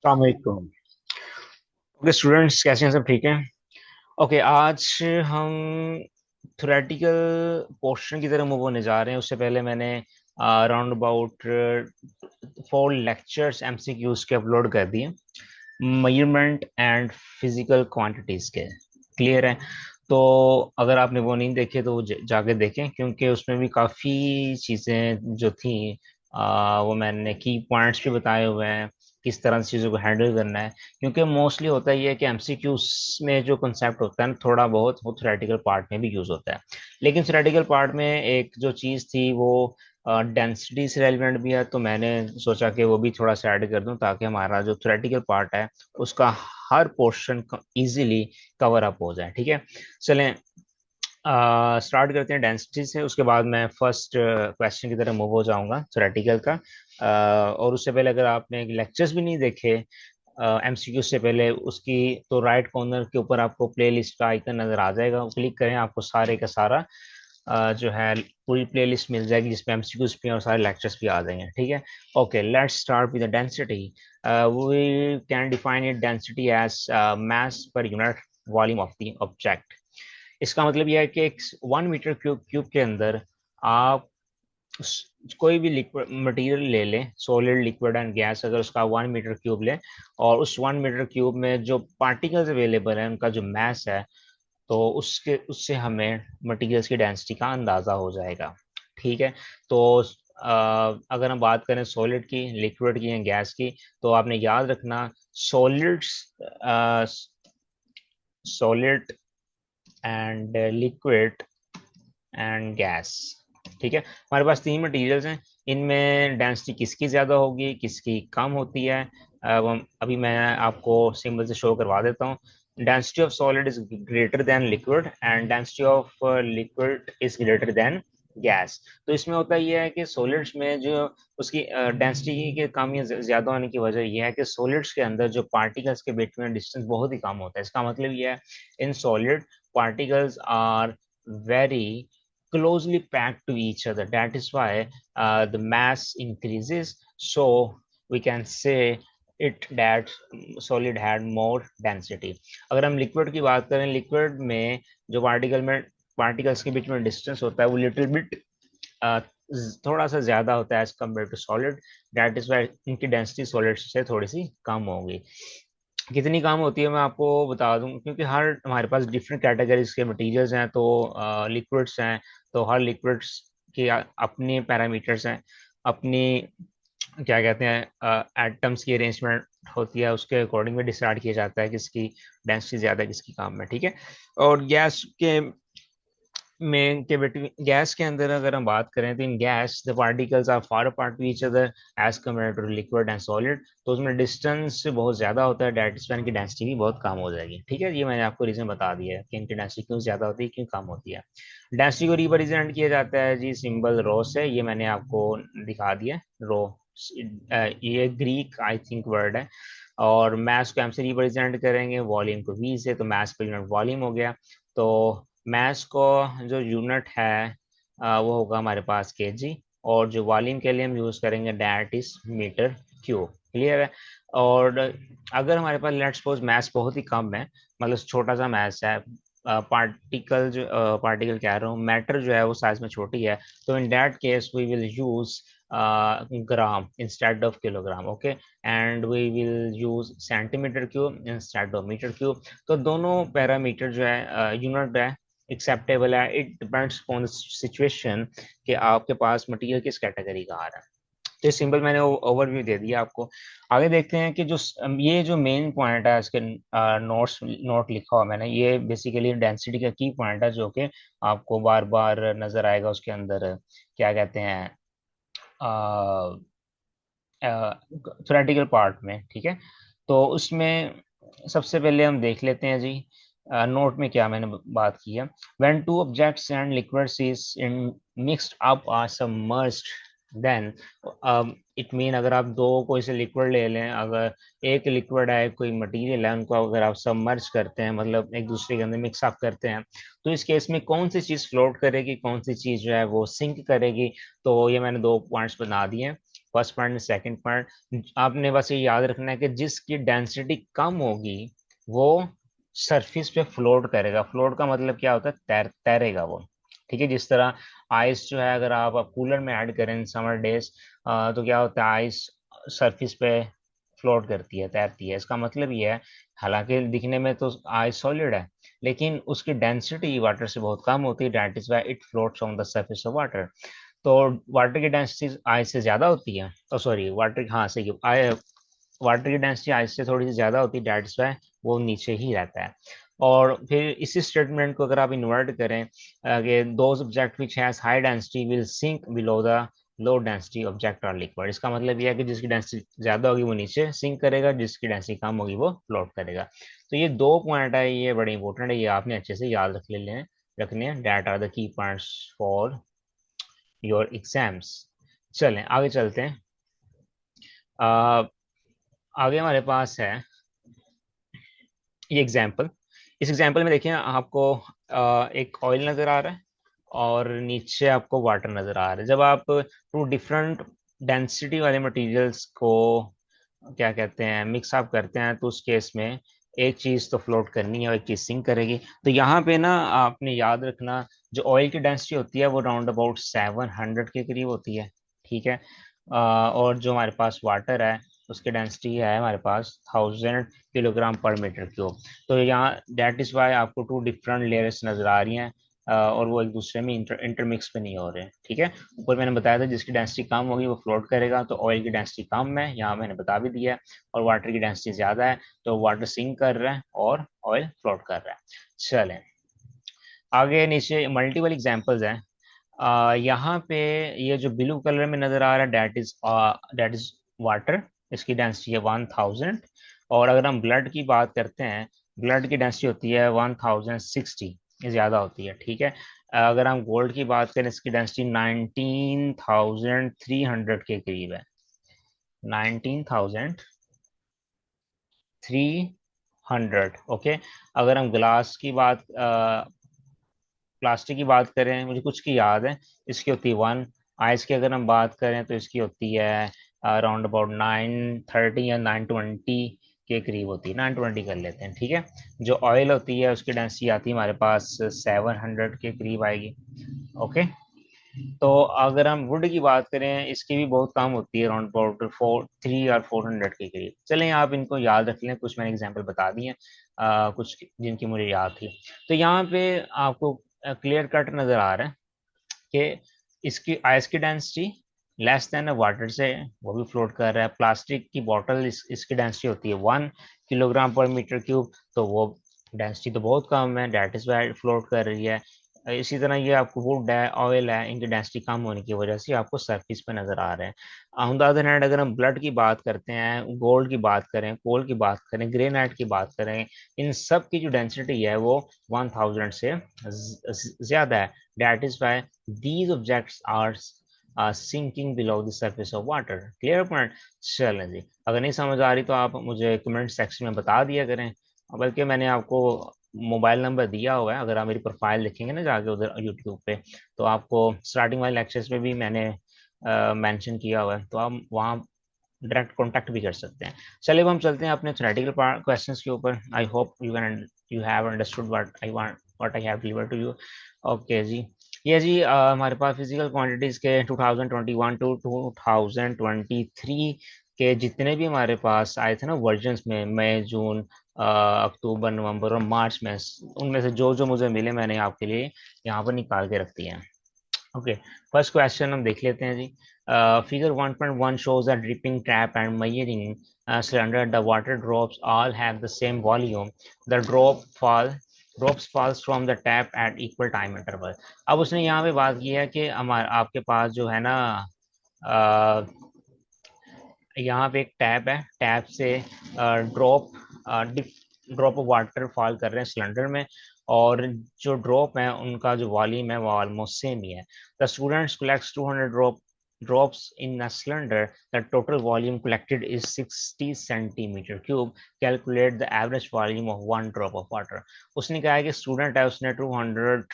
अलैक्म। Okay students, कैसे हैं? सब ठीक है? ओके, आज हम थ्योरेटिकल पोर्शन की तरह मूव होने जा रहे हैं। उससे पहले मैंने अराउंड अबाउट 4 लेक्चर्स एमसीक्यूज के अपलोड कर दिए, मेजरमेंट एंड फिजिकल क्वांटिटीज के। क्लियर है? तो अगर आपने वो नहीं देखे तो वो जाके देखें, क्योंकि उसमें भी काफ़ी चीज़ें जो थी वो मैंने की पॉइंट्स भी बताए हुए हैं, किस तरह से चीज़ों को हैंडल करना है। क्योंकि मोस्टली होता ही है कि एमसीक्यूज में जो कंसेप्ट होता है ना, थोड़ा बहुत वो थ्योरेटिकल पार्ट में भी यूज़ होता है। लेकिन थ्योरेटिकल पार्ट में एक जो चीज़ थी वो डेंसिटी से रेलिवेंट भी है, तो मैंने सोचा कि वो भी थोड़ा सा ऐड कर दूं, ताकि हमारा जो थ्योरेटिकल पार्ट है उसका हर पोर्शन इजीली कवर अप हो जाए। ठीक है, चलें स्टार्ट करते हैं डेंसिटी से। उसके बाद मैं फर्स्ट क्वेश्चन की तरफ मूव हो जाऊंगा थ्योरेटिकल का। और उससे पहले अगर आपने लेक्चर्स भी नहीं देखे एमसीक्यू से पहले, उसकी तो राइट कॉर्नर के ऊपर आपको प्लेलिस्ट का आइकन नजर आ जाएगा, क्लिक करें, आपको सारे का सारा जो है पूरी प्लेलिस्ट मिल जाएगी, जिसमें एमसीक्यूज भी और सारे लेक्चर्स भी आ जाएंगे। ठीक है, okay let's start with the density. We can define it density as mass per unit volume of the object. इसका मतलब यह है कि एक 1 मीटर क्यूब के अंदर आप कोई भी लिक्विड मटेरियल ले लें, सॉलिड, लिक्विड एंड गैस, अगर उसका 1 मीटर क्यूब लें और उस 1 मीटर क्यूब में जो पार्टिकल्स अवेलेबल है उनका जो मैस है, तो उसके उससे हमें मटेरियल्स की डेंसिटी का अंदाजा हो जाएगा। ठीक है, तो अगर हम बात करें सॉलिड की, लिक्विड की या गैस की, तो आपने याद रखना solids, solid and liquid and gas. ठीक है, हमारे पास 3 मटेरियल्स हैं, इनमें डेंसिटी किसकी ज्यादा होगी, किसकी कम होती है। अभी मैं आपको सिंबल से शो करवा देता हूँ। Density of solid is greater than liquid and density of liquid is greater than gas. तो इसमें होता यह है कि सॉलिड्स में जो उसकी डेंसिटी के कम या ज्यादा होने की वजह यह है कि सॉलिड्स के अंदर जो पार्टिकल्स के बीच में डिस्टेंस बहुत ही कम होता है। इसका मतलब यह है in solid particles are very closely packed to each other. That is why the mass increases. So we can say it that solid had more density. अगर हम लिक्विड की बात करें, लिक्विड में जो पार्टिकल्स के बीच में डिस्टेंस होता है वो लिटिल बिट थोड़ा सा ज्यादा होता है as compared to solid. That is why इनकी डेंसिटी सॉलिड से थोड़ी सी कम होगी। कितनी काम होती है मैं आपको बता दूं, क्योंकि हर हमारे पास डिफरेंट कैटेगरीज के मटेरियल्स हैं, तो लिक्विड्स हैं, तो हर लिक्विड्स के अपने पैरामीटर्स हैं, अपनी क्या कहते हैं एटम्स की अरेंजमेंट होती है, उसके अकॉर्डिंग में डिसाइड किया जाता है किसकी डेंसिटी ज्यादा है, किसकी कम है। ठीक है, और गैस के में के बिटवीन, गैस के अंदर अगर हम बात करें तो in gas the particles are far apart to each other as compared to liquid and solid. तो उसमें डिस्टेंस बहुत ज्यादा होता है, डेट स्पेन की डेंसिटी भी बहुत कम हो जाएगी। ठीक है, ये मैंने आपको रीजन बता दिया है कि इनकी डेंसिटी क्यों ज्यादा होती है, क्यों कम होती है। डेंसिटी को रिप्रेजेंट किया जाता है जी सिंबल रो से, ये मैंने आपको दिखा दिया रो। ये ग्रीक आई थिंक वर्ड है। और मैस को एम से रिप्रेजेंट करेंगे, वॉल्यूम को वी से, तो मैस पर यूनिट वॉल्यूम हो गया। तो मैस को जो यूनिट है वो होगा हमारे पास केजी, और जो वॉल्यूम के लिए हम यूज करेंगे that is metre cube. Clear है? और अगर हमारे पास लेट्स सपोज मैस बहुत ही कम है, मतलब छोटा सा मैस है, पार्टिकल कह रहा हूँ, मैटर जो है वो साइज में छोटी है, तो in that case we will use gram instead of kilogram. Okay, and we will use centimetre cube instead of metre cube. तो दोनों पैरामीटर जो है यूनिट है एक्सेप्टेबल है। इट डिपेंड्स ऑन सिचुएशन कि आपके पास मटेरियल किस कैटेगरी का आ रहा है। तो सिंपल मैंने ओवरव्यू दे दिया आपको। आगे देखते हैं कि जो ये जो मेन पॉइंट है इसके नोट्स नोट लिखा हुआ मैंने, ये बेसिकली डेंसिटी का की पॉइंट है, जो कि आपको बार बार नजर आएगा उसके अंदर, क्या कहते हैं, थ्योरेटिकल पार्ट में। ठीक है, तो उसमें सबसे पहले हम देख लेते हैं जी नोट में क्या मैंने बात की है। When two objects and liquids is in mixed up or submerged, then it mean अगर आप दो कोई से लिक्विड ले लें, अगर एक लिक्विड है कोई मटेरियल है, उनको अगर आप सबमर्ज करते हैं, मतलब एक दूसरे के अंदर मिक्स अप करते हैं, तो इस केस में कौन सी चीज फ्लोट करेगी, कौन सी चीज जो है वो सिंक करेगी। तो ये मैंने 2 पॉइंट्स बना दिए हैं। फर्स्ट पॉइंट, सेकंड पॉइंट आपने बस ये याद रखना है कि जिसकी डेंसिटी कम होगी वो सरफेस पे फ्लोट करेगा। फ्लोट का मतलब क्या होता है, तैरेगा वो। ठीक है, जिस तरह आइस जो है अगर आप कूलर में ऐड करें इन समर डेज, तो क्या होता है, आइस सरफेस पे फ्लोट करती है, तैरती है। इसका मतलब ये है, हालांकि दिखने में तो आइस सॉलिड है, लेकिन उसकी डेंसिटी वाटर से बहुत कम होती है, that is why it floats on the surface of water. तो वाटर की डेंसिटी आइस से ज्यादा होती है, तो सॉरी वाटर, हाँ सही, वाटर की डेंसिटी आइस से थोड़ी सी ज्यादा होती है, दैट्स व्हाई वो नीचे ही रहता है। और फिर इसी स्टेटमेंट को अगर आप इन्वर्ट करें कि those object which has high density will sink below the low density object और लिक्विड, इसका मतलब यह है कि जिसकी डेंसिटी ज्यादा होगी वो नीचे सिंक करेगा, जिसकी डेंसिटी कम होगी वो फ्लोट करेगा। तो ये दो पॉइंट है, ये बड़े इंपॉर्टेंट है, ये आपने अच्छे से याद रखने हैं। That are the key points for your exams. चलें आगे चलते हैं। आ, आगे हमारे पास है ये एग्जाम्पल। इस एग्जाम्पल में देखिए आपको एक ऑयल नजर आ रहा है और नीचे आपको वाटर नजर आ रहा है। जब आप टू डिफरेंट डेंसिटी वाले मटेरियल्स को क्या कहते हैं मिक्स अप करते हैं, तो उस केस में एक चीज तो फ्लोट करनी है और एक चीज सिंक करेगी। तो यहाँ पे ना आपने याद रखना, जो ऑयल की डेंसिटी होती है वो राउंड अबाउट 700 के करीब होती है। ठीक है, और जो हमारे पास वाटर है उसकी डेंसिटी है हमारे पास 1000 किलोग्राम पर मीटर क्यूब। तो यहाँ दैट इज वाई आपको टू डिफरेंट लेयर्स नजर आ रही हैं, और वो एक दूसरे में इंटरमिक्स पे नहीं हो रहे हैं। ठीक है, ऊपर मैंने बताया था जिसकी डेंसिटी कम होगी वो फ्लोट करेगा, तो ऑयल की डेंसिटी कम है, यहाँ मैंने बता भी दिया है। और वाटर की डेंसिटी ज्यादा है, तो वाटर सिंक कर रहा है और ऑयल फ्लोट कर रहा है। चलें आगे, नीचे मल्टीपल एग्जांपल्स हैं। यहाँ पे ये जो ब्लू कलर में नजर आ रहा है दैट इज वाटर, इसकी डेंसिटी है 1000। और अगर हम ब्लड की बात करते हैं, ब्लड की डेंसिटी होती है 1060, ये ज्यादा होती है। ठीक है, अगर हम गोल्ड की बात करें इसकी डेंसिटी 19300 के करीब है, 19300। ओके, अगर हम ग्लास की बात प्लास्टिक की बात करें, मुझे कुछ की याद है, इसकी होती है 1। आइस की अगर हम बात करें तो इसकी होती है अराउंड अबाउट 930 या 920 के करीब होती है, 920 कर लेते हैं। ठीक है, जो ऑयल होती है उसकी डेंसिटी आती है हमारे पास 700 के करीब आएगी। ओके, तो अगर हम वुड की बात करें इसकी भी बहुत कम होती है, अराउंड अबाउट 400 के करीब। चलें आप इनको याद रख लें, कुछ मैंने एग्जांपल बता दिए हैं, कुछ जिनकी मुझे याद थी। तो यहाँ पे आपको क्लियर कट नजर आ रहा है कि इसकी आइस की डेंसिटी लेस देन वाटर से, वो भी फ्लोट कर रहा है। प्लास्टिक की बॉटल इसकी डेंसिटी होती है 1 किलोग्राम पर मीटर क्यूब, तो वो डेंसिटी तो बहुत कम है, डेट इज वाई फ्लोट कर रही है। इसी तरह ये आपको वुड है, ऑयल है, इनकी डेंसिटी कम होने की वजह से आपको सरफेस पे नजर आ रहे हैं। ऑन द अदर हैंड अगर हम ब्लड की बात करते हैं, गोल्ड की बात करें, कोल की बात करें, ग्रेनाइट की बात करें, इन सब की जो डेंसिटी है वो 1000 से ज्यादा है। That is why these objects are sinking below the surface of water। Clear point. चलें जी, अगर नहीं समझ आ रही तो आप मुझे कमेंट सेक्शन में बता दिया करें, बल्कि मैंने आपको मोबाइल नंबर दिया हुआ है, अगर आप मेरी प्रोफाइल देखेंगे ना जाके उधर यूट्यूब पे, तो आपको स्टार्टिंग वाले लेक्चर्स में भी मैंने मेंशन किया हुआ है, तो आप वहाँ डायरेक्ट कांटेक्ट भी कर सकते हैं। चलिए अब हम चलते हैं अपने थ्योरेटिकल क्वेश्चंस के ऊपर। I hope you have understood what I have delivered to you. Okay जी, ये जी हमारे पास फिजिकल क्वांटिटीज के 2021 टू 2023 के जितने भी हमारे पास आए थे ना वर्जन्स में, मई, जून, अक्टूबर, नवंबर और मार्च में, उनमें से जो जो मुझे मिले मैंने आपके लिए यहाँ पर निकाल के रख दिए हैं। ओके, फर्स्ट क्वेश्चन हम देख लेते हैं जी। Figure 1.1 shows a dripping tap and measuring cylinder. The water drops all have the same volume. The drops falls from the tap at equal time interval. अब उसने यहाँ पे बात की है कि हमारे आपके पास जो है ना, अ, यहाँ पे एक टैप है, टैप से drop drop of water fall कर रहे हैं सिलेंडर में, और जो ड्रॉप है उनका जो वॉल्यूम है वो ऑलमोस्ट सेम ही है। The students collects 200 drop drops in a cylinder, the total volume collected is 60 centimeter cube. Calculate the average volume of one drop of water. उसने कहा है कि स्टूडेंट है, उसने 200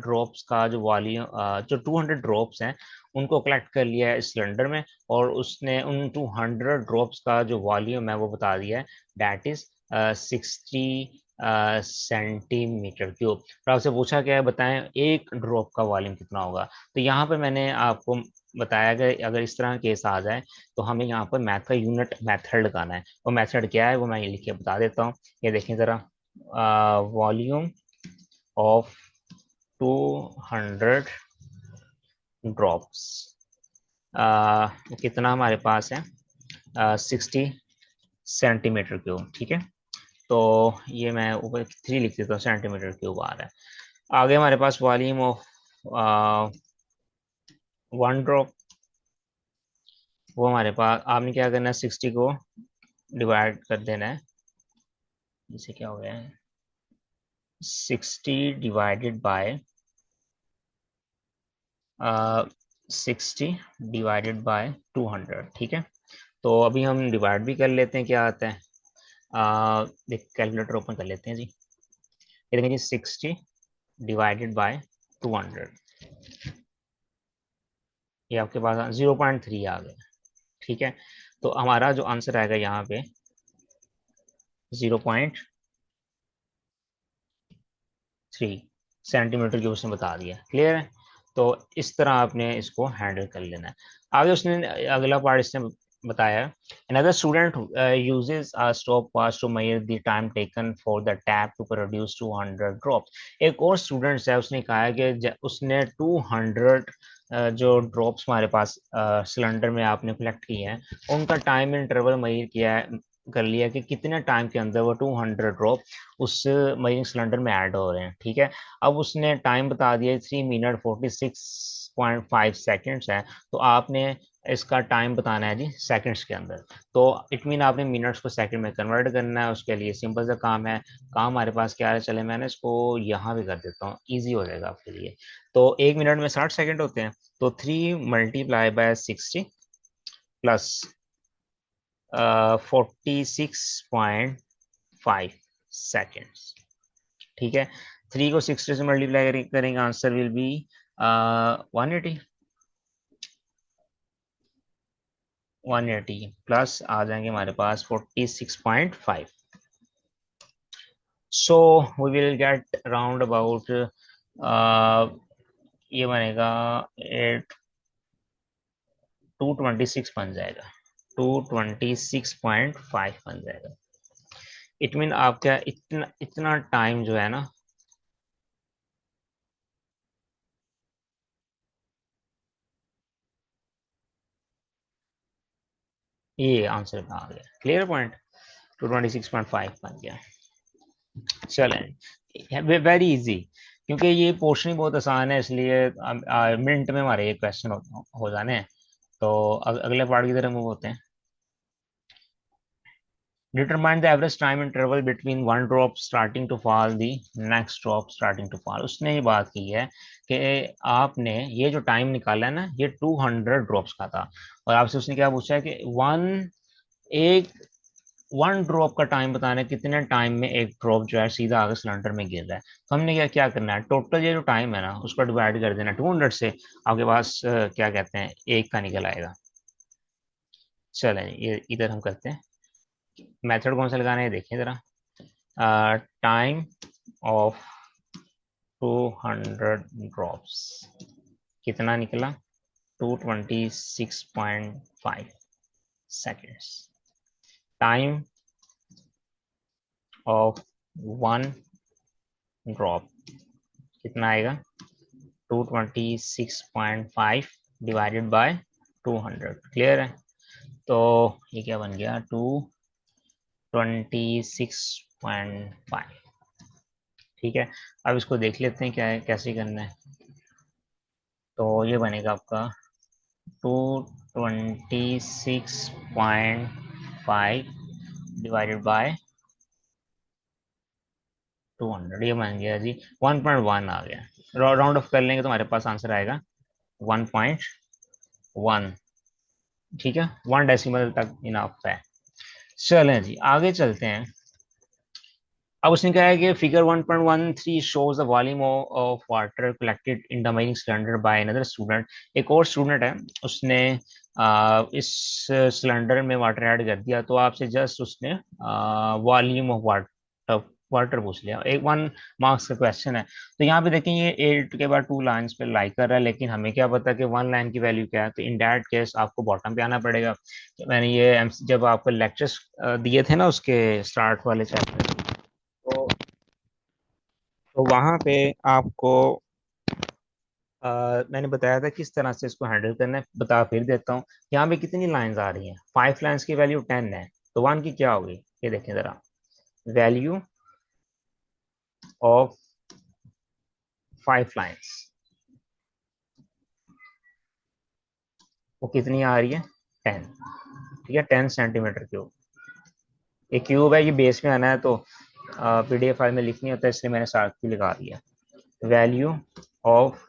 ड्रॉप्स का जो वॉल्यूम, जो 200 ड्रॉप्स हैं उनको कलेक्ट कर लिया है इस सिलेंडर में, और उसने उन 200 ड्रॉप्स का जो वॉल्यूम है वो बता दिया है, दैट इज 60 सेंटीमीटर क्यूब। और आपसे पूछा क्या है, बताएं एक ड्रॉप का वॉल्यूम कितना होगा। तो यहाँ पे मैंने आपको बताया कि अगर इस तरह केस आ जाए तो हमें यहाँ पर मैथ का यूनिट मेथड लगाना है। वो मेथड क्या है वो मैं ये लिख के बता देता हूँ। ये देखें ज़रा, वॉल्यूम ऑफ 200 ड्रॉप्स, कितना हमारे पास है, 60 सेंटीमीटर क्यूब। ठीक है, तो ये मैं ऊपर 3 लिख देता हूँ, सेंटीमीटर क्यूब आ रहा है। आगे हमारे पास वॉल्यूम ऑफ वन ड्रॉप, वो हमारे पास आपने क्या करना है, 60 को डिवाइड कर देना है। इसे क्या हो गया है, 60 डिवाइडेड बाय 60 डिवाइडेड बाय 200। ठीक है, तो अभी हम डिवाइड भी कर लेते हैं, क्या आता है, देख कैलकुलेटर ओपन कर लेते हैं जी। ये देखें जी, 60 डिवाइडेड बाय 200, ये आपके पास 0.3 आ गया। ठीक है, तो हमारा जो आंसर आएगा यहाँ पे 0.3 सेंटीमीटर की उसने बता दिया। क्लियर है, तो इस तरह आपने इसको हैंडल कर लेना है। आगे उसने अगला पार्ट इसने बताया, another student uses a stopwatch to measure the time taken for the tap to produce 200 drops। एक और स्टूडेंट है, उसने कहा है कि उसने 200 जो ड्रॉप्स हमारे पास सिलेंडर में आपने कलेक्ट किए हैं उनका टाइम इंटरवल मेजर किया है, कर लिया कि कितने टाइम के अंदर वो 200 ड्रॉप उस मेजरिंग सिलेंडर में ऐड हो रहे हैं। ठीक है, अब उसने टाइम बता दिया 3 मिनट 46.5 सेकेंड्स है, तो आपने इसका टाइम बताना है जी सेकंड्स के अंदर। तो इट मीन आपने मिनट्स को सेकंड में कन्वर्ट करना है, उसके लिए सिंपल सा काम है। काम हमारे पास क्या है, चले मैंने इसको यहाँ भी कर देता हूँ, ईजी हो जाएगा आपके लिए। तो 1 मिनट में 60 सेकंड होते हैं, तो 3 × 60 प्लस 46.5 सेकेंड्स। ठीक है, 3 को 60 से मल्टीप्लाई करेंगे, आंसर विल बी 180। 180 प्लस आ जाएंगे हमारे पास 46.5, so we will get around about, ये बनेगा 226 बन जाएगा, 226.5 बन जाएगा। इट मीन आपका इतना इतना टाइम जो है ना, ये आंसर में आ गया। क्लियर पॉइंट, 226.5 बन गया। चलें, वेरी इजी, क्योंकि ये पोर्शन ही बहुत आसान है, इसलिए मिनट में हमारे ये क्वेश्चन हो जाने हैं। तो अगले पार्ट की तरफ मूव होते हैं। Determine the average time interval between one drop starting to fall the next drop starting to fall. उसने ये बात की है कि आपने ये जो टाइम निकाला है ना, ये 200 ड्रॉप्स का था, और आपसे उसने क्या पूछा है कि एक वन ड्रॉप का टाइम बताना है, कितने टाइम में एक ड्रॉप जो है सीधा आगे सिलेंडर में गिर रहा है। तो हमने क्या क्या करना है, टोटल ये जो टाइम है ना उसको डिवाइड कर देना 200 से, आपके पास क्या कहते हैं, एक का निकल आएगा। चलें, ये इधर हम करते हैं, मेथड कौन सा लगाना है देखें जरा। टाइम ऑफ 200 ड्रॉप्स कितना निकला, 226.5 seconds. Time of one drop कितना आएगा, 226.5 डिवाइडेड बाय 200। क्लियर है, तो ये क्या बन गया, 226.5। ठीक है, अब इसको देख लेते हैं क्या है, कैसे करना है। तो ये बनेगा आपका 226.5 डिवाइडेड बाय 200, ये बन गया जी 1.1 आ गया। राउंड ऑफ कर लेंगे तो हमारे पास आंसर आएगा 1.1। 1, ठीक है, 1 डेसिमल तक इनफ है। चलें जी आगे चलते हैं। अब उसने कहा है कि figure 1.13 shows the volume of water collected in the mining cylinder by another student। एक और स्टूडेंट है, उसने इस सिलेंडर में वाटर ऐड कर दिया, तो आपसे जस्ट उसने वॉल्यूम ऑफ वाटर वाटर पूछ लिया। एक 1 मार्क्स का क्वेश्चन है। तो यहाँ पे देखें ये 8 के बाद 2 लाइंस पे लाई कर रहा है, लेकिन हमें क्या पता कि 1 लाइन की वैल्यू क्या है। तो इन दैट केस आपको बॉटम पे आना पड़ेगा। मैंने ये जब आपको लेक्चर्स दिए थे ना उसके स्टार्ट वाले चैप्टर, तो वहां पे आपको मैंने बताया था किस तरह से इसको हैंडल करना है। बता फिर देता हूँ। यहाँ पे कितनी लाइंस आ रही हैं? 5 लाइंस की वैल्यू 10 है, तो 1 की क्या होगी? ये देखें जरा, वैल्यू ऑफ 5 लाइंस वो कितनी आ रही है? 10। ठीक है, 10 सेंटीमीटर क्यूब। ये क्यूब है, ये बेस में आना है, तो पीडीएफ फाइल में लिखनी होता है, इसलिए मैंने साथ ही लगा दिया। Value of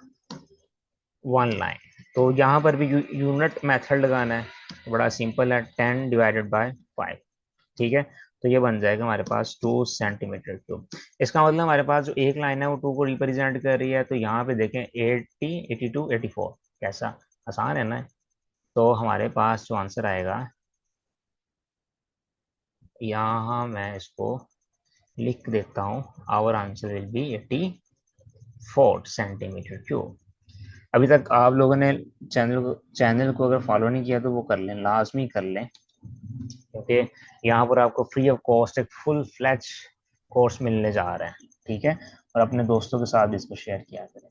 1 line. तो यहाँ पर भी यूनिट मेथड लगाना है, तो बड़ा सिंपल है, 10 डिवाइडेड बाय 5। ठीक है, तो ये बन जाएगा हमारे पास 2 सेंटीमीटर क्यूब। इसका मतलब हमारे पास जो एक लाइन है वो 2 को रिप्रेजेंट कर रही है। तो यहाँ पे देखें 80, 82, 84, कैसा आसान है ना। तो हमारे पास जो आंसर आएगा, यहाँ मैं इसको लिख देता हूँ, our answer will be 84 centimetre cube. अभी तक आप लोगों ने चैनल को अगर फॉलो नहीं किया तो वो कर लें, लाजमी कर लें, क्योंकि यहाँ पर आपको फ्री ऑफ कॉस्ट एक फुल फ्लैच कोर्स मिलने जा रहा है। ठीक है, और अपने दोस्तों के साथ इसको शेयर किया करें।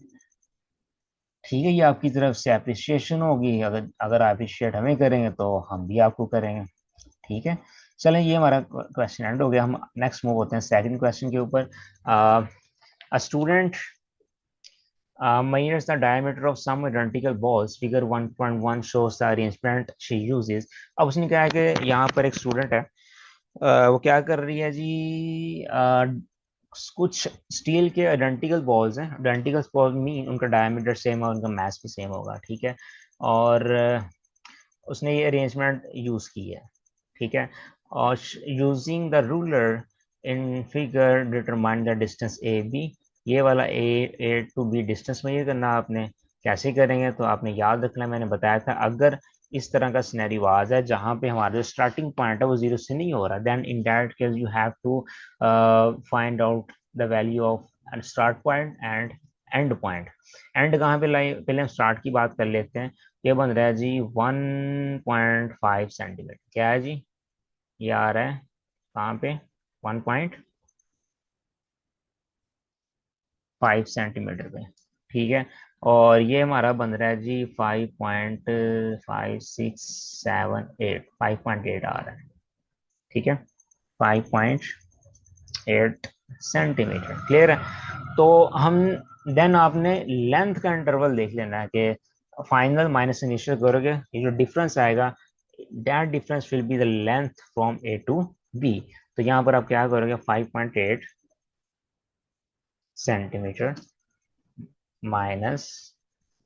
ठीक है, ये आपकी तरफ से अप्रिशिएशन होगी। अगर अगर अप्रिशिएट हमें करेंगे तो हम भी आपको करेंगे। ठीक है, चलें, ये हमारा क्वेश्चन एंड हो गया। हम नेक्स्ट मूव होते हैं सेकंड क्वेश्चन के ऊपर। A student measures the diameter of some identical balls। Figure 1.1 shows the arrangement she uses। अब उसने कहा है कि यहाँ पर एक स्टूडेंट है, वो क्या कर रही है जी, कुछ स्टील के आइडेंटिकल बॉल्स हैं। आइडेंटिकल बॉल मीन उनका डायमीटर सेम और उनका मास भी सेम होगा। ठीक है, और उसने ये अरेंजमेंट यूज की है। ठीक है, और using the ruler in figure determine the distance A B. ये वाला A to B distance measure करना आपने कैसे करेंगे, तो आपने याद रखना, मैंने बताया था, अगर इस तरह का सिनेरियो आ जाए जहां पे हमारा जो स्टार्टिंग पॉइंट है वो 0 से नहीं हो रहा, then in that case you have to find out the value of start point and end point. End कहाँ पे लाई, पहले हम स्टार्ट की बात कर लेते हैं। ये बन रहा है जी 1.5 सेंटीमीटर। क्या है जी? ये आ रहा है कहाँ पे? 1.5 सेंटीमीटर पे। ठीक है, और ये हमारा बन रहा है जी 5.5678, 5.8 आ रहा है। ठीक है, 5.8 सेंटीमीटर। क्लियर है? तो हम देन आपने लेंथ का इंटरवल देख लेना है कि फाइनल माइनस इनिशियल करोगे, ये जो डिफरेंस आएगा, that difference will be the length from A to B. तो यहाँ पर आप क्या करोगे, 5.8 सेंटीमीटर माइनस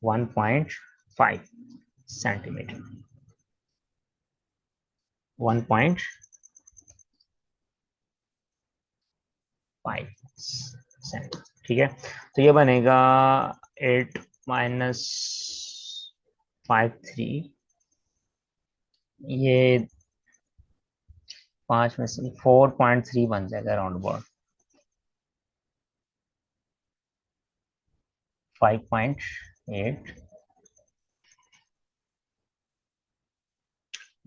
1.5 सेंटीमीटर, 1.5 सेंटीमीटर। ठीक है, तो ये बनेगा 8 - 5 3, ये 5 में से 4.3 बन जाएगा राउंड अबाउट। 5.8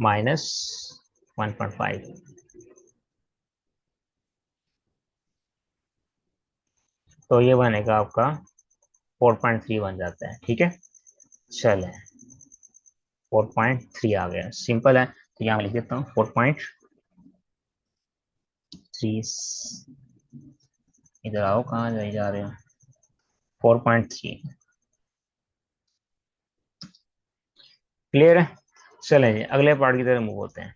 माइनस 1.5, तो ये बनेगा आपका 4.3 बन जाता है। ठीक है, चले, 4.3 आ गया, सिंपल है। तो यहाँ लिख देता हूँ 4.3। इधर आओ, कहाँ जाए जा रहे हो? 4.3। क्लियर है? चलें जी अगले पार्ट की तरफ मूव होते हैं।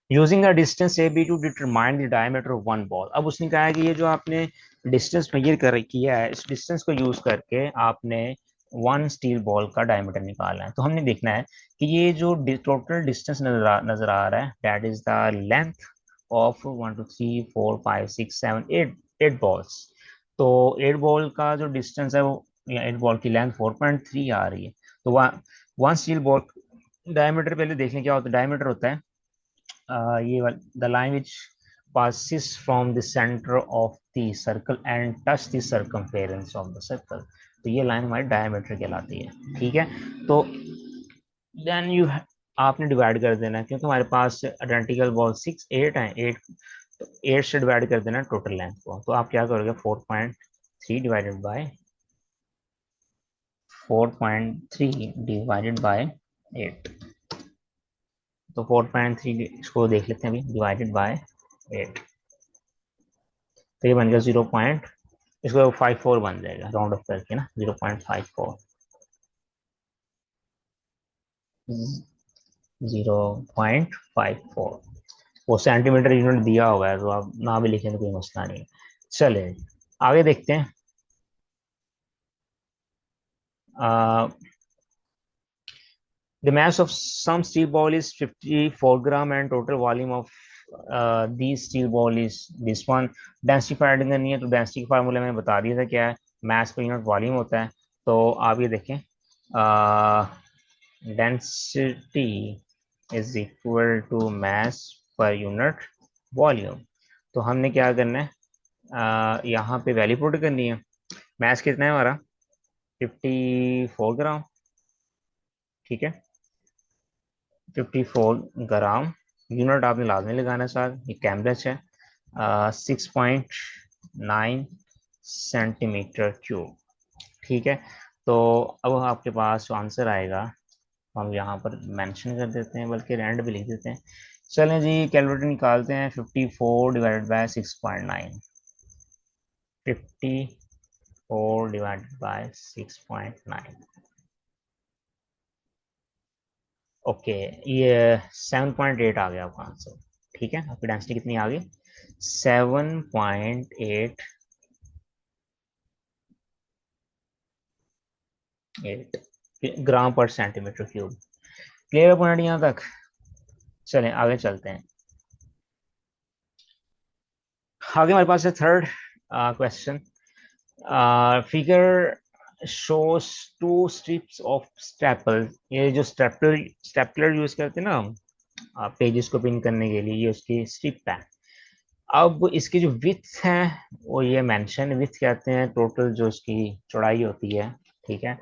Using the distance A B to determine the diameter of one ball. अब उसने कहा है कि ये जो आपने डिस्टेंस मेजर कर किया है, इस डिस्टेंस को यूज करके आपने वन स्टील बॉल का डायमीटर निकालना है। तो हमने देखना है कि ये जो टोटल डिस्टेंस नजर आ रहा है, that is the length of 1 2 3 4 5 6 7 8 8 balls. तो 8 बॉल का जो डिस्टेंस है वो, या 8 बॉल की लेंथ 4.3 आ रही है। तो वन स्टील बॉल डायमीटर पहले देख लें क्या होता है। डायमीटर होता है ये the line which passes from the center of the circle and touch the circumference of the circle। तो ये लाइन हमारी डायमीटर कहलाती है, ठीक है। तो देन यू आपने डिवाइड कर देना है, क्योंकि हमारे पास आइडेंटिकल बॉल 8 है, 8 तो 8 से डिवाइड कर देना टोटल लेंथ को। तो आप क्या करोगे, 4.3 डिवाइडेड बाय 8। तो 4.3 इसको देख लेते हैं अभी, डिवाइडेड बाय 8, तो ये बन गया 0 पॉइंट, इसको 54 बन जाएगा राउंड ऑफ करके ना, 0.54, 0.54। वो सेंटीमीटर यूनिट दिया हुआ है, तो आप ना भी लिखें तो कोई मसला नहीं है। चले आगे देखते हैं। The mass of some steel ball is 54 gram and total volume of these steel ball is this one। Density find करनी है, तो डेंसिटी का फार्मूला मैंने बता दिया था क्या है, मास पर यूनिट वॉल्यूम होता है। तो आप ये देखें, density is equal to mass per unit volume. तो हमने क्या करना है, यहाँ पे वैल्यू पुट करनी है। मास कितना है हमारा, 54 ग्राम, ठीक है, 54 ग्राम। यूनिट आपने लाजमी लगाना है साथ, ये कैम्ब्रिज है, 6.9 सेंटीमीटर क्यूब, ठीक है। तो अब आपके पास जो आंसर आएगा हम यहाँ पर मेंशन कर देते हैं, बल्कि रेंड भी लिख देते हैं। चलें जी, कैलकुलेटर निकालते हैं। 54 divided by 6.9, 54 divided by 6.9, okay, ये 7.8 आ गया आपका आंसर, ठीक है। आपकी डेंसिटी कितनी आ गई, 7.88 ग्राम पर सेंटीमीटर क्यूब। क्लियर पॉइंट यहाँ तक। चलें आगे चलते हैं। आगे हमारे पास है third question. Figure shows two strips of staple. ये जो स्टेपलर यूज करते हैं ना हम पेजेस को पिन करने के लिए, ये उसकी स्ट्रिप है। अब इसकी जो विथ है वो ये मेंशन, विथ कहते हैं टोटल जो इसकी चौड़ाई होती है, ठीक है।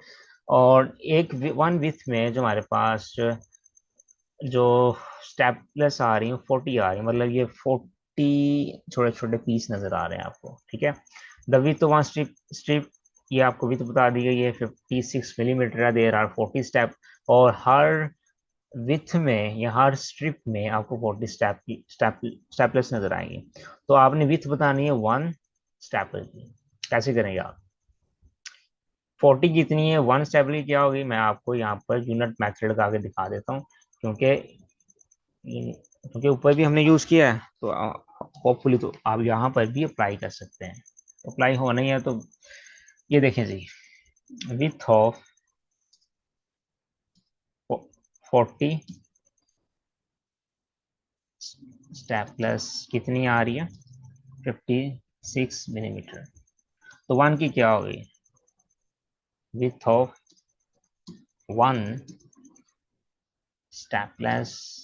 और एक वन विथ में जो हमारे पास जो स्टेपलेस आ रही है 40 आ रही है, मतलब ये 40 छोटे छोटे पीस नजर आ रहे हैं आपको, ठीक है। द विथ वन स्ट्रिप ये आपको विथ बता दी गई है 56 मिलीमीटर है, देयर आर 40 स्टेप। और हर विथ में या हर स्ट्रिप में आपको 40 स्टेपलेस नजर आएंगे। तो आपने विथ बतानी है वन स्टेपल की। कैसे करेंगे आप, 40 कितनी है, वन स्टेपल क्या होगी, मैं आपको यहाँ पर यूनिट मेथड लगा के दिखा देता हूँ, क्योंकि क्योंकि ऊपर भी हमने यूज किया है, तो होपफुली तो आप यहाँ पर भी अप्लाई कर सकते हैं। अप्लाई होना ही है तो ये देखें जी, विथ ऑफ 40 स्टेपलेस कितनी आ रही है, 56 मिलीमीटर। तो वन की क्या होगी, width of one stepless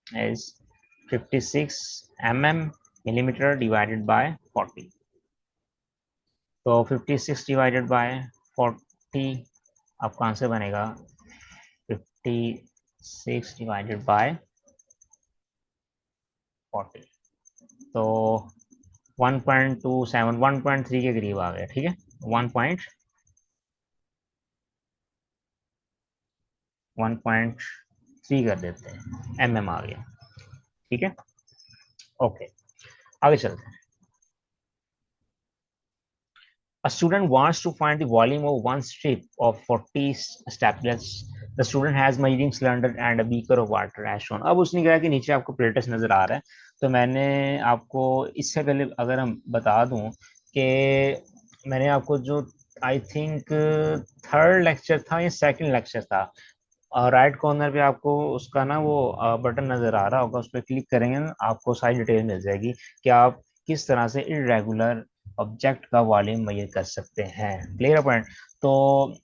is 56 millimetre divided by 40। तो 56 डिवाइडेड बाय 40 आपका आंसर बनेगा 56 डिवाइडेड बाय 40। तो 1.27 1.3 के करीब आ गया, ठीक है। 1.3 कर देते हैं, आ गया, ठीक है। ओके आगे चलते हैं। A student wants to find the volume of one strip of 40 staplets. The student has measuring cylinder and a beaker of water as shown। अब उसने कहा कि नीचे आपको प्लेटस नजर आ रहा है, तो मैंने आपको इससे पहले अगर हम बता दूं कि मैंने आपको जो आई थिंक थर्ड लेक्चर था या सेकंड लेक्चर था। राइट कॉर्नर पे आपको उसका ना वो बटन नजर आ रहा होगा, उस पर क्लिक करेंगे ना आपको सारी डिटेल मिल जाएगी कि आप किस तरह से इरेगुलर ऑब्जेक्ट का वॉल्यूम मेजर कर सकते हैं। Clear point. तो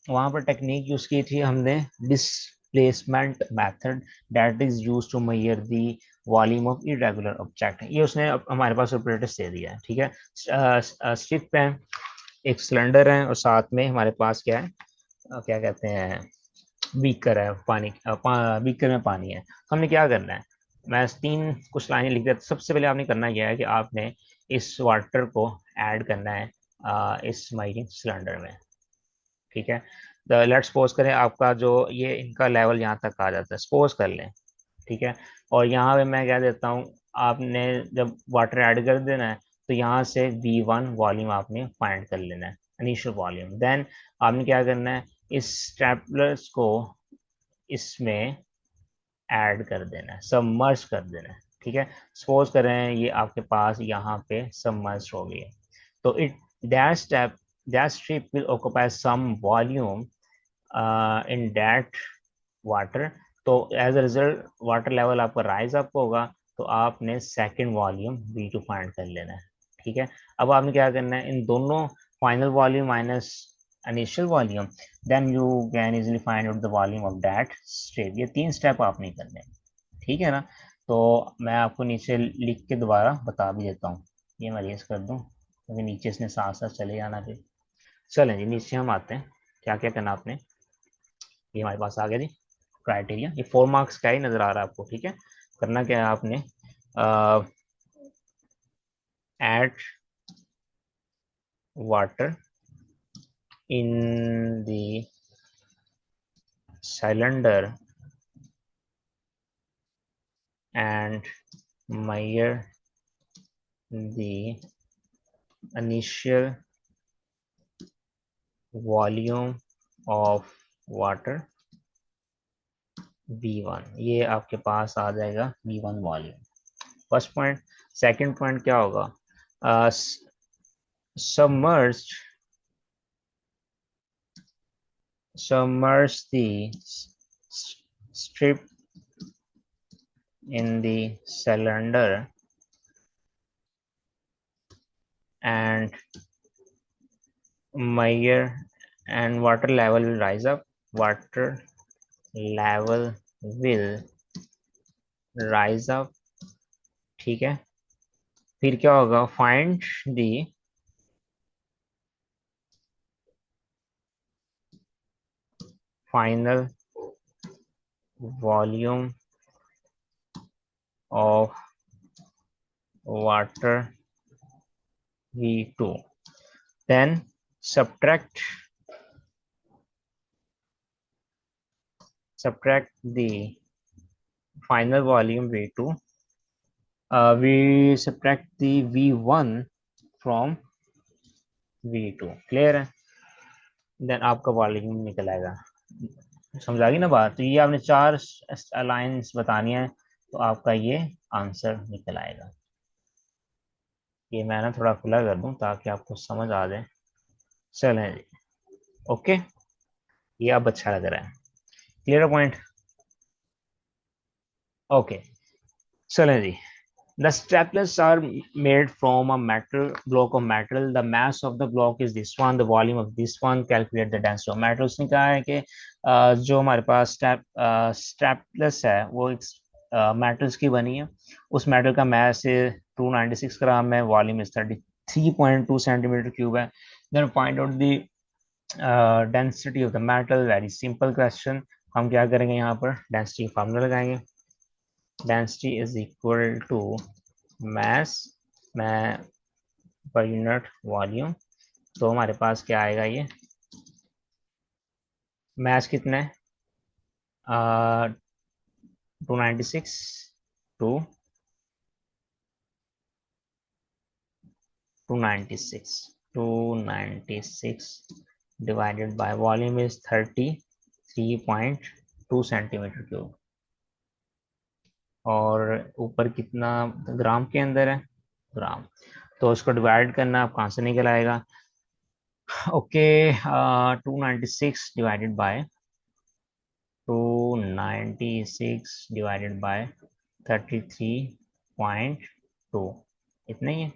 वहां पर टेक्निक यूज की थी हमने, displacement method, that is use to measure the volume of irregular object. ये उसने हमारे पास ऑपरेटर्स दे दिया है, ठीक है। स्ट्रिप पे एक सिलेंडर है और साथ में हमारे पास क्या है, क्या कहते हैं, बीकर है, बीकर में पानी है। तो हमने क्या करना है, मैं तीन कुछ लाइनें लिख देता। सबसे पहले आपने करना क्या है कि आपने इस वाटर को ऐड करना है इस माइनिंग सिलेंडर में, ठीक है। तो लेट्स सपोज करें आपका जो ये इनका लेवल यहाँ तक आ जाता है, सपोज कर लें, ठीक है। और यहाँ पे मैं क्या देता हूँ, आपने जब वाटर ऐड कर देना है तो यहाँ से V1 वॉल्यूम आपने फाइंड कर लेना है, इनिशियल वॉल्यूम। देन आपने क्या करना है, इस स्टेपलर्स को इसमें ऐड कर देना है, सबमर्ज कर देना है, ठीक है। सपोज करें ये आपके पास यहाँ पे सबमर्ज हो गई है, तो it that step that strip will occupy some volume in that water. तो as a result water level आपका राइज अप होगा, तो आपने सेकेंड वॉल्यूम V2 फाइंड कर लेना है, ठीक है। अब आपने क्या करना है, इन दोनों final volume minus initial volume, then you can easily find out the volume of that strip. ये तीन स्टेप आपने करने हैं, ठीक है ना। तो मैं आपको नीचे लिख के दोबारा बता भी देता हूँ, ये मैं रेस कर दूँ क्योंकि नीचे इसने साथ साथ चले जाना फिर। चलें जी, नीचे हम आते हैं, क्या क्या करना आपने। ये हमारे पास आ गया जी क्राइटेरिया, ये 4 मार्क्स का ही नजर आ रहा है आपको, ठीक है। करना क्या है आपने, add water in the cylinder and measure the initial volume of water V1। ये आपके पास आ जाएगा V1 volume, first point. Second point क्या होगा, submerged submerge the strip in the cylinder and measure, and water level will rise up, water level will rise up, ठीक है। फिर क्या होगा, find the final volume of water V2, then subtract the final volume V2, we subtract the V1 from V2, clear है। Then आपका volume निकल आएगा, समझ आ गई ना बात। तो ये आपने चार लाइंस बतानी है, तो आपका ये आंसर निकल आएगा। ये मैं ना थोड़ा खुला कर दूं ताकि आपको समझ आ जाए। चलें जी, ओके, ये अब अच्छा लग रहा है, क्लियर पॉइंट। ओके, चलें जी। The staplers are made from a metal block of metal. The mass of the block is this one. The volume of this one. Calculate the density of metal. उसने कहा है कि जो हमारे पास stepless है वो metals की बनी है। उस मेटल का मास 296 ग्राम है, वॉल्यूम इज 33.2 सेंटीमीटर क्यूब है। Then find out the density of the metal. Very simple question. हम क्या करेंगे, यहाँ पर डेंसिटी फार्मूला लगाएंगे। Density is equal to mass में पर यूनिट वॉल्यूम। तो हमारे पास क्या आएगा, ये mass कितना है, 296 to 296 296 divided by volume is 33.2 centimetre cube. और ऊपर कितना ग्राम के अंदर है, ग्राम। तो उसको डिवाइड करना, आप कहाँ से निकल आएगा, ओके, 296 डिवाइडेड बाय 33.2, इतना ही है।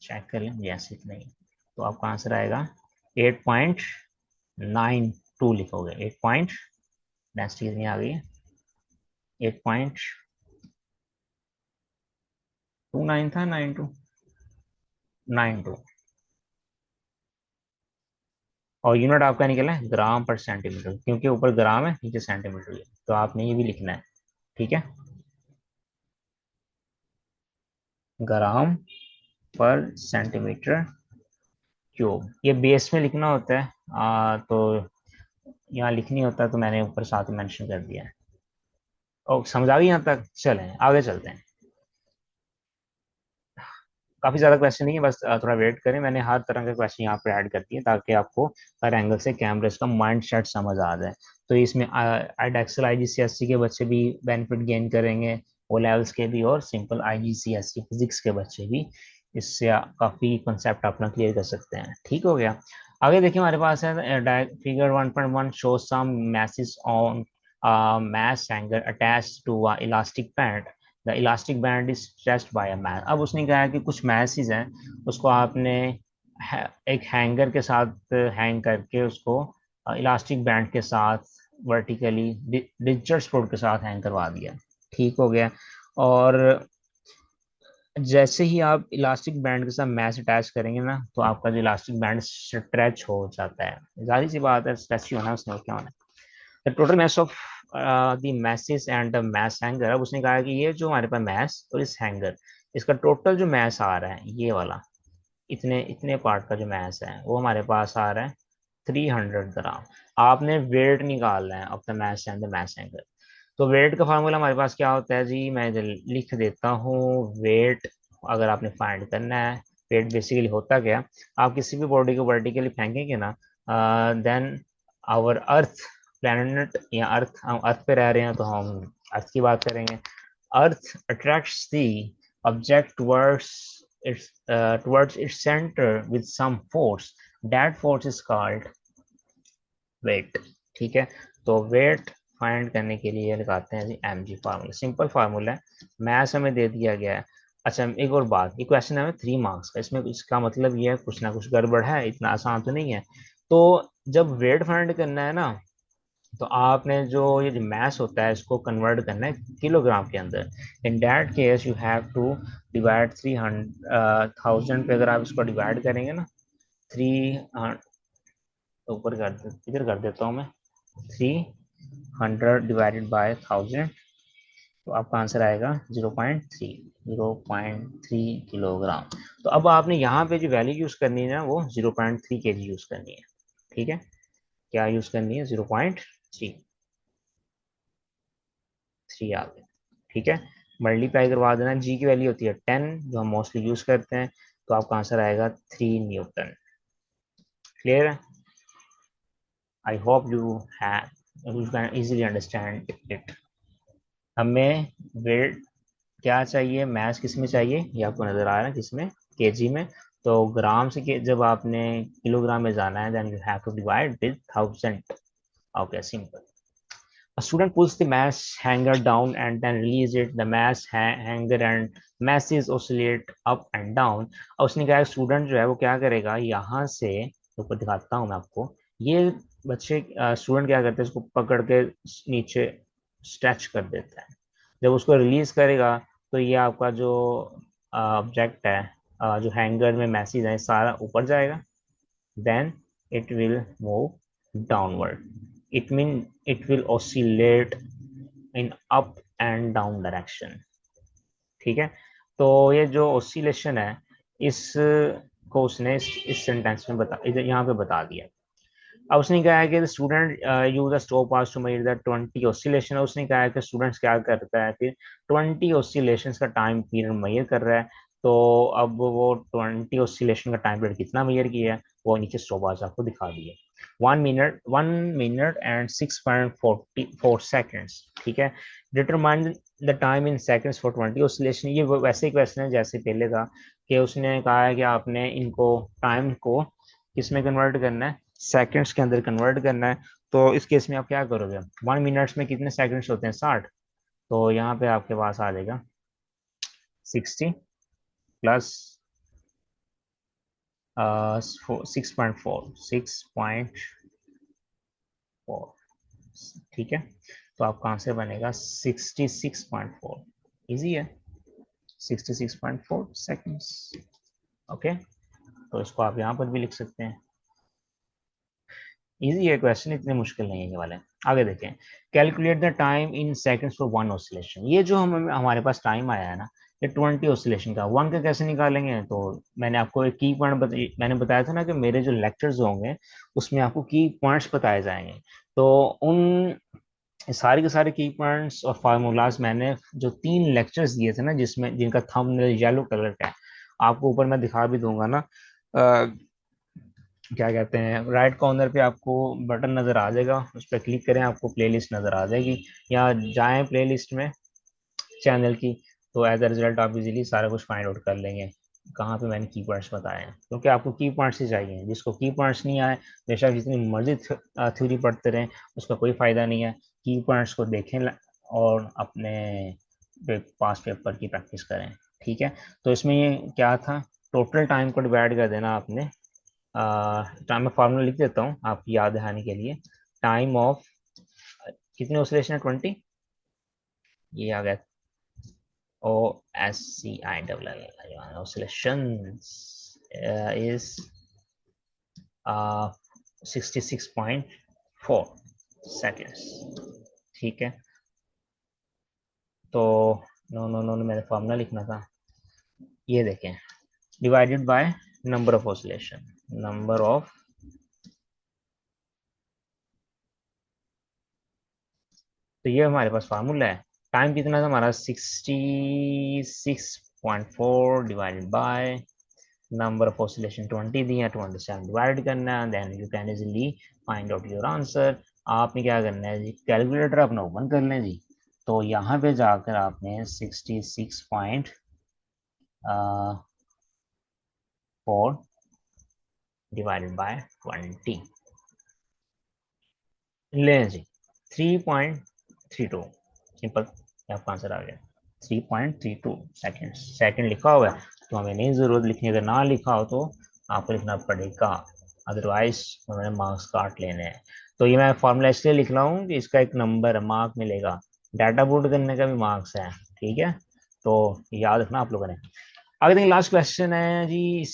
चेक कर लें, यस इतना ही। तो आपका आंसर आएगा 8.92 लिखोगे। 8 पॉइंट, डेंसिटी कितनी आ गई है? 8.29 था, 9292। और यूनिट आपका निकला है ग्राम पर सेंटीमीटर, क्योंकि ऊपर ग्राम है नीचे सेंटीमीटर है, तो आपने ये भी लिखना है। ठीक है, ग्राम पर सेंटीमीटर क्यूब, ये बेस में लिखना होता है। तो यहाँ लिख नहीं होता, तो मैंने ऊपर साथ में मेंशन कर दिया है। और समझ आ गई यहाँ तक? चलें आगे चलते हैं। काफी ज्यादा क्वेश्चन नहीं है, बस थोड़ा वेट करें, मैंने हर तरह के क्वेश्चन यहाँ पे ऐड कर दिए ताकि आपको हर एंगल से कैमरे का माइंड सेट समझ आ जाए। तो इसमें एडएक्सल आईजीसीएससी के बच्चे भी बेनिफिट गेन करेंगे, ओ लेवल्स के भी, और सिंपल आईजीसीएससी फिजिक्स के बच्चे भी इससे काफी कंसेप्ट अपना क्लियर कर सकते हैं। ठीक हो गया। आगे देखिए, हमारे पास है figure 1.1 show some masses on mass hanger attached to a elastic band. The elastic band is stretched by a man. अब उसने कहा है कि कुछ मैसेज हैं, उसको आपने एक हैंगर के साथ हैंग करके उसको इलास्टिक बैंड के साथ वर्टिकली डिजिटल सपोर्ट के साथ हैंग करवा दिया। ठीक हो गया। और जैसे ही आप इलास्टिक बैंड के साथ मैश अटैच करेंगे ना, तो आपका जो इलास्टिक बैंड स्ट्रेच हो जाता है। जाहिर सी बात है, स्ट्रेच ही होना है, उसने क्या होना है। The total mass of the masses and the mass hanger. अब उसने कहा कि ये जो हमारे पास मैस और इस हैंगर, इसका टोटल जो मैस आ रहा है ये वाला, इतने इतने पार्ट का जो मैस है वो हमारे पास आ रहा है 300 ग्राम। आपने वेट निकालना है of the mass and the mass hanger. तो वेट का फार्मूला हमारे पास क्या होता है जी, मैं इधर लिख देता हूँ। वेट अगर आपने फाइंड करना है, वेट बेसिकली होता क्या, आप किसी भी बॉडी को वर्टिकली फेंकेंगे ना, देन आवर अर्थ प्लैनेट, या अर्थ, हम अर्थ पे रह रहे हैं तो हम अर्थ की बात करेंगे। अर्थ attracts the object towards its center with some force. That force is called weight। ठीक है, तो वेट फाइंड करने के लिए लगाते हैं G M G formula. Simple formula है, मैथ्स हमें दे दिया गया है। अच्छा, एक और बात, ये क्वेश्चन है 3 मार्क्स का, इसमें इसका मतलब ये है कुछ ना कुछ गड़बड़ है, इतना आसान तो नहीं है। तो जब वेट फाइंड करना है ना, तो आपने जो ये जो मैस होता है इसको कन्वर्ट करना है किलोग्राम के अंदर। In that case you have to divide 300,000 पे अगर आप इसको डिवाइड करेंगे ना, थ्री ऊपर कर दे, इधर कर देता हूँ मैं, 300 डिवाइडेड बाय 1000, तो आपका आंसर आएगा 0.3 किलोग्राम। तो अब आपने यहाँ पे जो वैल्यू यूज करनी है ना, वो 0.3 kg यूज करनी है। ठीक है, क्या यूज करनी है? 0.3 आ गया। ठीक है, मल्टीप्लाई करवा देना, जी की वैल्यू होती है 10 जो हम मोस्टली यूज करते हैं, तो आपका आंसर आएगा 3 न्यूटन। क्लियर है? आई hope you can easily understand it. हमें वेट क्या चाहिए, मैथ किस में चाहिए, ये आपको नजर आ रहा है किसमें? केजी में। तो ग्राम से जब आपने किलोग्राम में जाना है, then you have to divide with 1000। Okay, simple. A student pulls the mass hanger down and then release it. The mass hanger and masses oscillate up and down. और उसने कहा स्टूडेंट जो है वो क्या करेगा, यहाँ से ऊपर दिखाता हूँ मैं आपको। ये बच्चे स्टूडेंट क्या करते हैं, इसको पकड़ के नीचे स्ट्रेच कर देता है। जब उसको रिलीज करेगा, तो ये आपका जो ऑब्जेक्ट है, जो हैंगर में मैसेज है, सारा ऊपर जाएगा। then it will move downward. It will oscillate in up and down direction। ठीक है, तो ये जो oscillation है, इस को उसने इस सेंटेंस में बता, इधर यहाँ पे बता दिया। अब उसने कहा है कि student use a stopwatch to measure the 20 oscillation. उसने कहा है कि स्टूडेंट्स क्या करता है फिर, 20 ऑसिलेशन का टाइम पीरियड मेजर कर रहा है। तो अब वो 20 ऑसिलेशन का टाइम पीरियड कितना मेजर किया है, वो नीचे स्टॉप वॉच आपको दिखा दिए। 1 मिनट एंड 6.44 सेकेंड्स। ठीक है, determine the time in seconds for 20 oscillation. ये वैसे ही क्वेश्चन है जैसे पहले था, कि उसने कहा है कि आपने इनको टाइम को किस में कन्वर्ट करना है, सेकंड्स के अंदर कन्वर्ट करना है। तो इस केस में आप क्या करोगे, 1 मिनट्स में कितने सेकंड्स होते हैं, 60। तो यहाँ पे आपके पास आ जाएगा 60 प्लस 6.4, 6.4, ठीक है। तो आपका आंसर बनेगा 66.4। इजी है, 66.4 सेकेंड्स। ओके, तो इसको आप यहाँ पर भी लिख सकते हैं। इजी है क्वेश्चन, इतने मुश्किल नहीं है ये वाले। आगे देखें, calculate the time in seconds for 1 oscillation. ये जो हम हमारे पास टाइम आया है ना, ये 20 ऑसिलेशन का, 1 का कैसे निकालेंगे। तो मैंने आपको एक की पॉइंट मैंने बताया था ना कि मेरे जो लेक्चर्स होंगे उसमें आपको की पॉइंट्स बताए जाएंगे। तो उन सारे के सारे की पॉइंट्स और फार्मूलाज मैंने जो 3 लेक्चर्स दिए थे ना, जिसमें जिनका थंबनेल येलो कलर का है, आपको ऊपर मैं दिखा भी दूंगा ना। क्या कहते हैं, राइट कॉर्नर पे आपको बटन नज़र आ जाएगा, उस पर क्लिक करें, आपको प्लेलिस्ट नज़र आ जाएगी, या जाएं प्लेलिस्ट में चैनल की। तो एज अ रिजल्ट आप इजीली सारा कुछ फाइंड आउट कर लेंगे कहाँ पे मैंने की पॉइंट्स बताए हैं, क्योंकि आपको की पॉइंट्स ही चाहिए। जिसको की पॉइंट्स नहीं आए, बेशक जितनी मर्जी थ्योरी पढ़ते रहें, उसका कोई फ़ायदा नहीं है। की पॉइंट्स को देखें और अपने पास पेपर की प्रैक्टिस करें, ठीक है। तो इसमें ये क्या था, टोटल टाइम को डिवाइड कर देना आपने। टाइम में फार्मूला लिख देता हूँ आपकी याद दहानी के लिए। टाइम ऑफ कितने ऑसिलेशन है, 20। ये आ गया O S C I double L oscillation is 66.4 seconds, ठीक है। तो नो नो नो नो, मैंने फार्मूला लिखना था। ये देखें, divided by number of oscillation, number of, तो ये हमारे पास फार्मूला है। टाइम कितना था हमारा, 66.4 divided by number of oscillation 20 दिया, 20 से डिवाइड करना है, then you can easily find out your answer. आपने क्या करना है जी, कैलकुलेटर अपना ओपन कर लें जी। तो यहाँ पे जाकर आपने 66.4 डिवाइडेड बाय 20 लें जी, 3.32, सिंपल, आपका आंसर आ गया 3.32 सेकेंड। सेकेंड लिखा हुआ है तो हमें नहीं जरूरत लिखने का, ना लिखा हो तो आपको लिखना पड़ेगा, अदरवाइज उन्होंने मार्क्स काट लेने हैं। तो ये मैं फॉर्मूला इसलिए लिख रहा हूँ कि इसका एक नंबर मार्क मिलेगा, डाटा पुट करने का भी मार्क्स है, ठीक है। तो याद रखना आप लोगों ने। आगे देखिए, लास्ट क्वेश्चन है जी,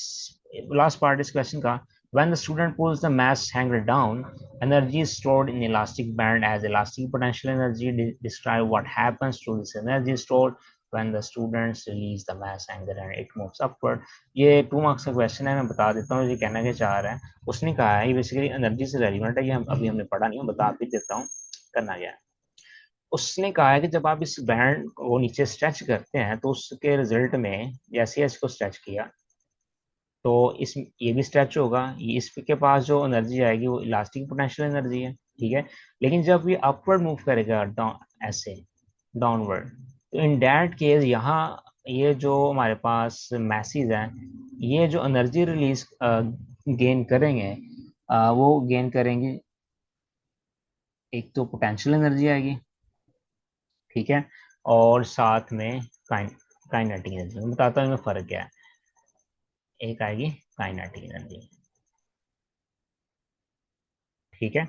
लास्ट पार्ट इस क्वेश्चन का। When the student pulls the mass hanger down, energy is stored in elastic band as elastic potential energy. Describe what happens to this energy stored when the students release the mass hanger and it moves upward. ये 2 marks का question है, मैं बता देता हूँ ये कहना क्या चाह रहा है। उसने कहा है, ये बेसिकली एनर्जी से रेलिवेंट है, ये हम अभी हमने पढ़ा नहीं है, बता भी देता हूँ करना क्या है। उसने कहा है कि जब आप इस बैंड को नीचे स्ट्रेच करते हैं तो उसके रिजल्ट में, जैसे इसको स्ट्रेच किया तो इस ये भी स्ट्रेच होगा, ये इसके पास जो एनर्जी आएगी वो इलास्टिक पोटेंशियल एनर्जी है, ठीक है। लेकिन जब ये अपवर्ड मूव करेगा डाउन, ऐसे डाउनवर्ड, तो इन दैट केस यहाँ ये जो हमारे पास मैसेज है, ये जो एनर्जी रिलीज गेन करेंगे, वो गेन करेंगे, एक तो पोटेंशियल एनर्जी आएगी, ठीक है, और साथ में काइनेटिक एनर्जी। मैं बताता हूँ इनमें फर्क क्या है। एक आएगी काइनेटिक एनर्जी, ठीक है।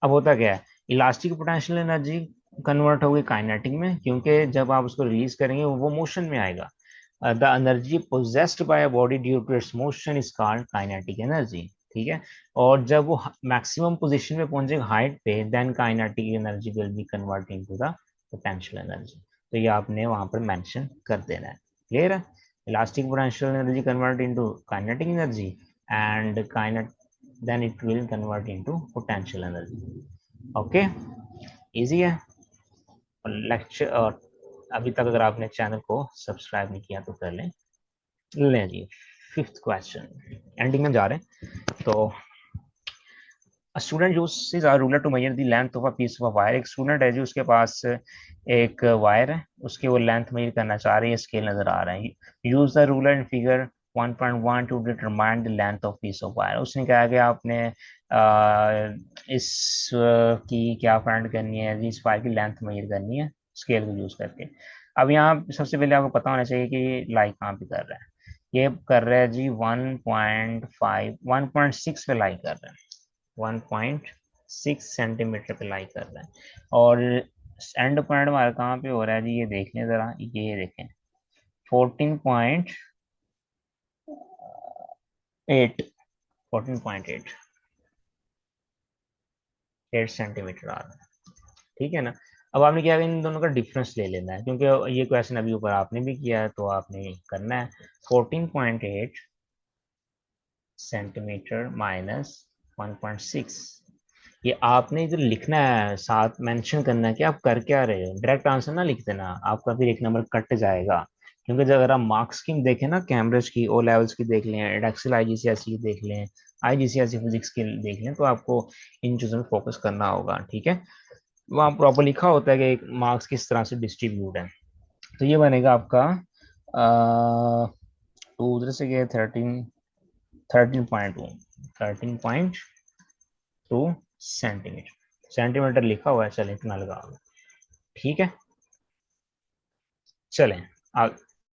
अब होता क्या है, इलास्टिक पोटेंशियल एनर्जी कन्वर्ट होगी काइनेटिक में, क्योंकि जब आप उसको रिलीज करेंगे वो मोशन में आएगा। The energy possessed by a body due to its motion is called kinetic energy, ठीक है। और जब वो मैक्सिमम पोजीशन पे पहुंचेगा हाइट पे, then kinetic energy will be convert into the potential energy. तो ये आपने वहां पर मेंशन कर देना है, क्लियर है। Elastic potential energy convert into kinetic energy, and kinetic then it will convert into potential energy. Okay, easy है। और लेक्चर, और अभी तक अगर आपने चैनल को सब्सक्राइब नहीं किया तो कर लें। लें जी, 5th क्वेश्चन, एंडिंग में जा रहे हैं। तो A student uses a ruler to measure the length of a piece of a wire. एक स्टूडेंट है जी, उसके पास एक वायर है, उसके वो लेंथ मेजर करना चाह रही है, स्केल नजर आ रहा है। Use the ruler in figure 1.1 to determine the length of piece of wire. उसने कहा कि आपने इस की क्या फाइंड करनी है जी, इस वायर की लेंथ मेजर करनी है स्केल को यूज करके। अब यहाँ सबसे पहले आपको पता होना चाहिए कि लाई कहाँ पे कर रहा है। ये कर रहा है जी 1.5 1.6 पे लाई कर रहा है, 1.6 सेंटीमीटर पे लाई कर रहा है। और एंड पॉइंट हमारा कहाँ पे हो रहा है जी, ये देख लें जरा, ये देखें 14.8, 14.8 सेंटीमीटर आ रहा है। ठीक है ना। अब आपने क्या इन दोनों का डिफरेंस ले लेना है, क्योंकि ये क्वेश्चन अभी ऊपर आपने भी किया है तो आपने करना है 14.8 सेंटीमीटर माइनस 1.6। ये आपने इधर लिखना है, साथ मेंशन करना है कि आप कर क्या रहे हो। डायरेक्ट आंसर ना लिख देना, आपका फिर एक नंबर कट जाएगा। क्योंकि जब अगर आप मार्क्स की देखें ना, कैम्ब्रिज की, ओ लेवल्स की देख लें, एडेक्सल आईजीसीएसई की देख लें, आईजीसीएसई फिजिक्स की देख लें, तो आपको इन चीज़ों में फोकस करना होगा। ठीक है, वहाँ प्रॉपर लिखा होता है कि मार्क्स किस तरह से डिस्ट्रीब्यूट है। तो ये बनेगा आपका उधर से गया 13.2, 13.2 सेंटीमीटर लिखा हुआ है, चलें इतना लगा। ठीक है, चलें आगे।